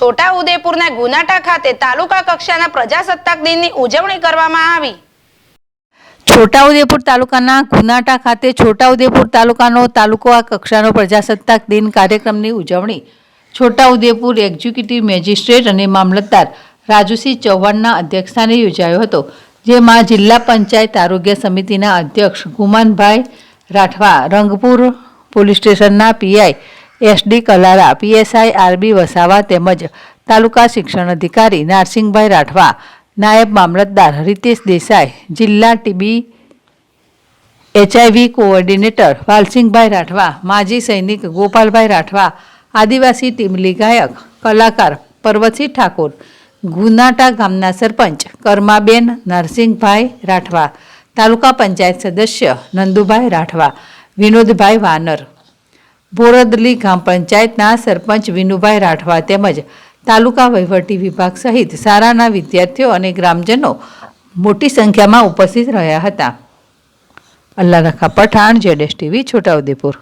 છોટાઉદેપુરના ગુનાટા ખાતે તાલુકા કક્ષાના પ્રજાસત્તાક દિનની ઉજવણી કરવામાં આવી। છોટાઉદેપુર તાલુકાના ગુનાટા ખાતે છોટાઉદેપુર તાલુકાનો તાલુકા કક્ષાનો પ્રજાસત્તાક દિન કાર્યક્રમની ઉજવણી છોટાઉદેપુર એક્ઝિક્યુટિવ મેજિસ્ટ્રેટ અને મામલતદાર રાજુસિંહ ચૌહાણના અધ્યક્ષસ્થાને યોજાયો હતો, જેમાં જિલ્લા પંચાયત આરોગ્ય સમિતિના અધ્યક્ષ ગુમાનભાઈ રાઠવા, રંગપુર પોલીસ સ્ટેશનના PI SD કલારા, PSI RB Vasava તેમજ તાલુકા શિક્ષણ અધિકારી નારસિંહભાઈ રાઠવા, નાયબ મામલતદાર રીતેશ દેસાઈ, જિલ્લા TB HIV કોઓર્ડિનેટર વાલસિંહભાઈ રાઠવા, માજી સૈનિક ગોપાલભાઈ રાઠવા, આદિવાસી ટીમલી ગાયક કલાકાર પર્વતસિંહ ઠાકોર, ગુનાટા ગામના સરપંચ કર્માબેન નરસિંહભાઈ રાઠવા, તાલુકા પંચાયત સદસ્ય નંદુભાઈ રાઠવા, વિનોદભાઈ વાનર, બોરદલી ગ્રામ પંચાયતના સરપંચ વિનુભાઈ રાઠવા તેમજ તાલુકા વહીવટી વિભાગ સહિત શાળાના વિદ્યાર્થીઓ અને ગ્રામજનો મોટી સંખ્યામાં ઉપસ્થિત રહ્યા હતા। અલ્લાહ રખા પઠાણ, ZSTV, છોટાઉદેપુર।